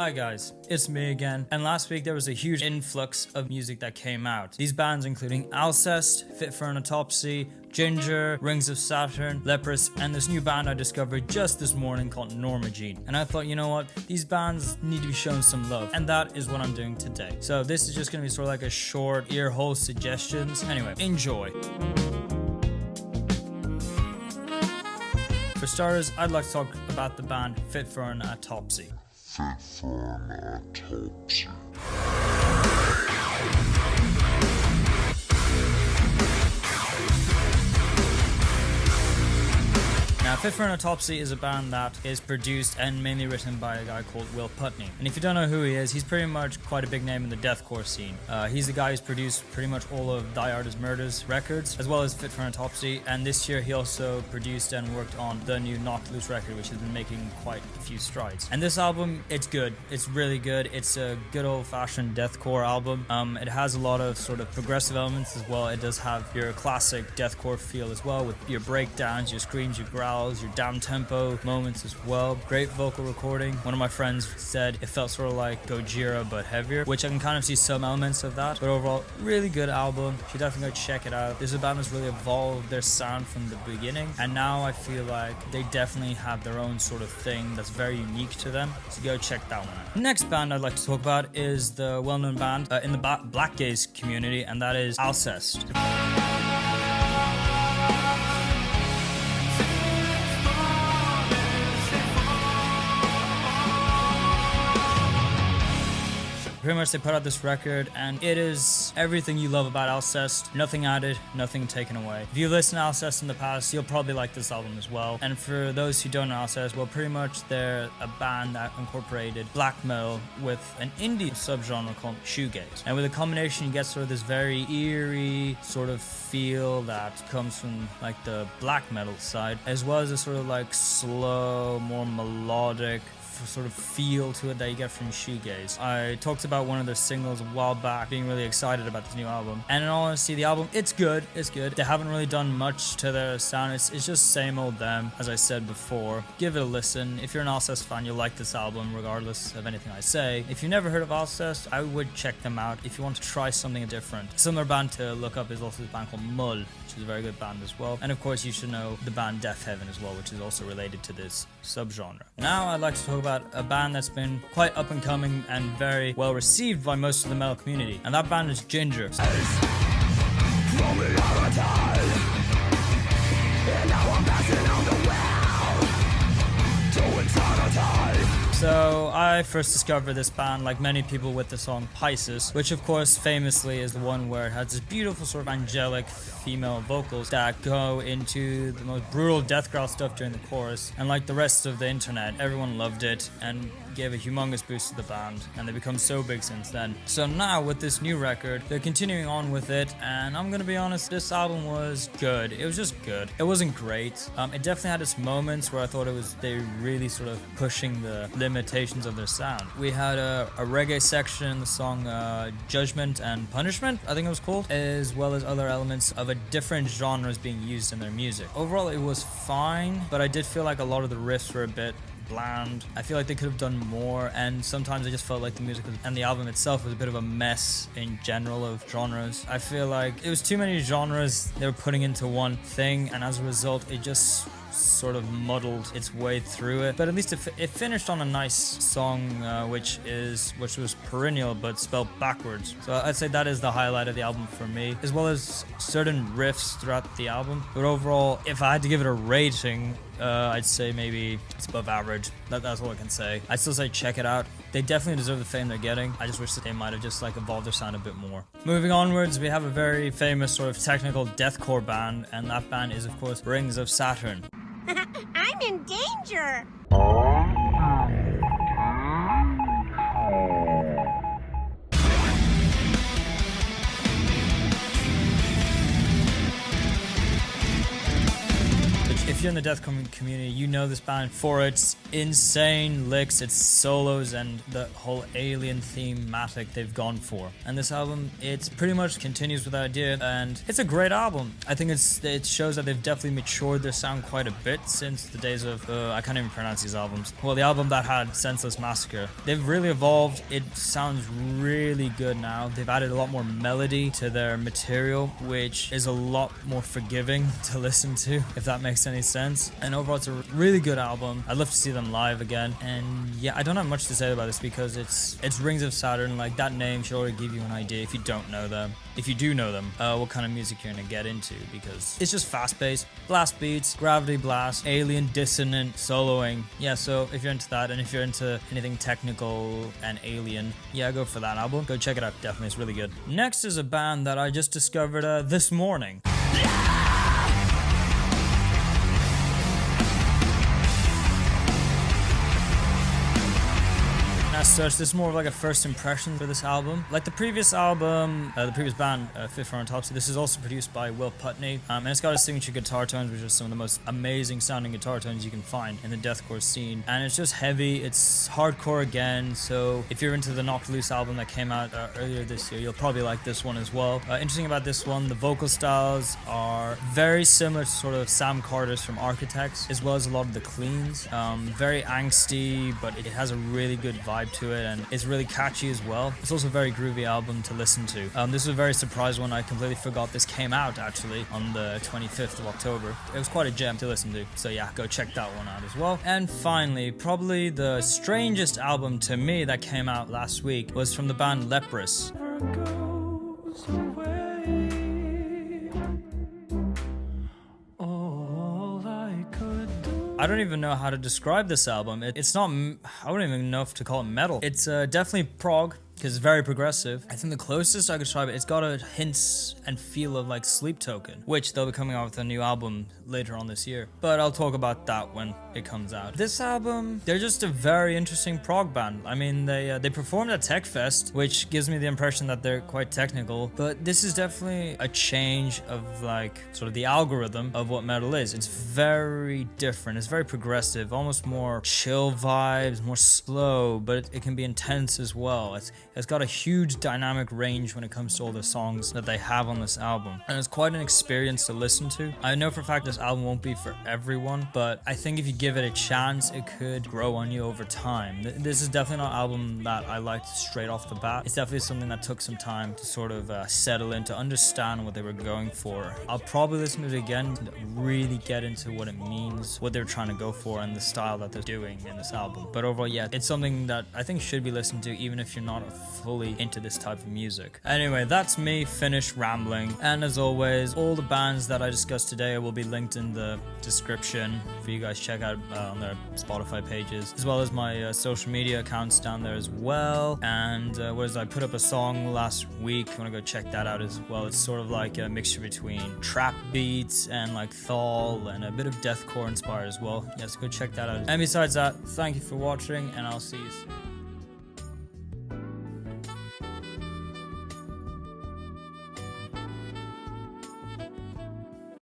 Hi guys, it's me again, and last week there was a huge influx of music that came out. These bands including Alcest, Fit for an Autopsy, Ginger, Rings of Saturn, Leprous, and this new band I discovered just this morning called Normagene. And I thought, you know what, these bands need to be shown some love, and that is what I'm doing today. So this is just gonna be sort of like a short ear hole suggestions. Anyway, enjoy. For starters, I'd like to talk about the band Fit for an Autopsy. Fit for an autopsy. Now, Fit for an Autopsy is a band that is produced and mainly written by a guy called Will Putney. And if you don't know who he is, he's pretty much quite a big name in the deathcore scene. He's the guy who's produced pretty much all of Die Artist Murder's records, as well as Fit for an Autopsy. And this year he also produced and worked on the new Knocked Loose record, which has been making quite a few strides. And this album, it's good. It's really good. It's a good old-fashioned deathcore album. It has a lot of sort of progressive elements as well. It does have your classic deathcore feel as well, with your breakdowns, your screams, your growls, your down-tempo moments as well. Great vocal recording. One of my friends said it felt sort of like Gojira but heavier, which I can kind of see some elements of that. But overall, really good album. You should definitely go check it out. This band has really evolved their sound from the beginning, and now I feel like they definitely have their own sort of thing that's very unique to them. So go check that one out. The next band I'd like to talk about is the well-known band in the black gaze community, and that is Alcest. Pretty much they put out this record and it is everything you love about Alcest. Nothing added, nothing taken away. If you listen to Alcest in the past, you'll probably like this album as well. And for those who don't know Alcest, well, pretty much they're a band that incorporated black metal with an indie subgenre called shoegaze. And with a combination, you get sort of this very eerie sort of feel that comes from like the black metal side, as well as a sort of like slow, more melodic sort of feel to it that you get from shoegaze. I talked about one of their singles a while back, being really excited about this new album, and in all honesty, the album, it's good. They haven't really done much to their sound. It's just same old them, as I said before. Give it a listen. If you're an Alcest fan, you'll like this album regardless of anything I say. If you've never heard of Alcest, I would check them out if you want to try something different. A similar band to look up is also this band called Mull, which is a very good band as well. And of course, you should know the band Death Heaven as well, which is also related to this subgenre. Now I'd like to talk about a band that's been quite up and coming and very well received by most of the metal community, and that band is Ginger. So I first discovered this band, like many people, with the song Pisces, which of course famously is the one where it has this beautiful sort of angelic female vocals that go into the most brutal death growl stuff during the chorus. And like the rest of the internet, everyone loved it and gave a humongous boost to the band, and they've become so big since then. So now with this new record, they're continuing on with it, and I'm gonna be honest, this album was good. It was just good. It wasn't great. It definitely had its moments where I thought they really sort of pushing the limitations of their sound. We had a reggae section in the song Judgment and Punishment, I think it was called, as well as other elements of a different genres being used in their music. Overall, it was fine, but I did feel like a lot of the riffs were a bit bland. I feel like they could have done more, and sometimes I just felt like the music and the album itself was a bit of a mess in general of genres. I feel like it was too many genres they were putting into one thing, and as a result, it just sort of muddled its way through it. But at least it finished on a nice song, which was Perennial but spelled backwards. So I'd say that is the highlight of the album for me, as well as certain riffs throughout the album. But overall, if I had to give it a rating, I'd say maybe it's above average. That's all I can say. I'd still say check it out. They definitely deserve the fame they're getting. I just wish that they might have just like evolved their sound a bit more. Moving onwards, we have a very famous sort of technical deathcore band, and that band is of course Rings of Saturn. I'm in danger! If you're in the deathcore community, you know this band for its insane licks, its solos, and the whole alien thematic they've gone for. And this album, it's pretty much continues with that idea, and it's a great album. I think it shows that they've definitely matured their sound quite a bit since the days of I can't even pronounce these albums. Well, the album that had Senseless Massacre. They've really evolved. It sounds really good now. They've added a lot more melody to their material, which is a lot more forgiving to listen to, if that makes any sense. And overall, it's a really good album. I'd love to see them live again. And yeah, I don't have much to say about this because it's Rings of Saturn. Like, that name should already give you an idea if you don't know them. If you do know them, what kind of music you're gonna get into, because it's just fast-paced, blast beats, gravity blast, alien dissonant soloing. Yeah, so if you're into that, and if you're into anything technical and alien, yeah, go for that album. Go check it out, definitely, it's really good. Next is a band that I just discovered this morning. As such, this is more of like a first impression for this album. Like the previous album, the previous band, Fifth Floor Autopsy, this is also produced by Will Putney, and it's got his signature guitar tones, which are some of the most amazing sounding guitar tones you can find in the deathcore scene. And it's just heavy, it's hardcore again, so if you're into the Knocked Loose album that came out earlier this year, you'll probably like this one as well. Interesting about this one, the vocal styles are very similar to sort of Sam Carter's from Architects, as well as a lot of the cleans. Very angsty, but it has a really good vibe to it, and it's really catchy as well. It's also a very groovy album to listen to. This was a very surprise one. I completely forgot this came out actually on the 25th of October. It was quite a gem to listen to, so yeah, go check that one out as well. And finally, probably the strangest album to me that came out last week was from the band Leprous. I don't even know how to describe this album. It's not, I wouldn't even know if to call it metal. It's definitely prog, because it's very progressive. I think the closest I could describe it, it's got a hints and feel of like Sleep Token, which they'll be coming out with a new album later on this year. But I'll talk about that when it comes out. This album, they're just a very interesting prog band. I mean, they performed at Tech Fest, which gives me the impression that they're quite technical, but this is definitely a change of like sort of the algorithm of what metal is. It's very different. It's very progressive, almost more chill vibes, more slow, but it can be intense as well. It's got a huge dynamic range when it comes to all the songs that they have on this album, and it's quite an experience to listen to. I know for a fact this album won't be for everyone, but I think if you give it a chance, it could grow on you over time. This is definitely not an album that I liked straight off the bat. It's definitely something that took some time to sort of settle in, to understand what they were going for. I'll probably listen to it again to really get into what it means, what they're trying to go for, and the style that they're doing in this album. But overall, yeah, it's something that I think should be listened to even if you're not fully into this type of music. Anyway, that's me finished rambling, and as always, all the bands that I discussed today will be linked in the description for you guys to check out on their Spotify pages, as well as my social media accounts down there as well. And I put up a song last week, if you want to go check that out as well. It's sort of like a mixture between trap beats and like thal and a bit of deathcore inspired as well. Yes, go check that out. And besides that, thank you for watching, and I'll see you soon.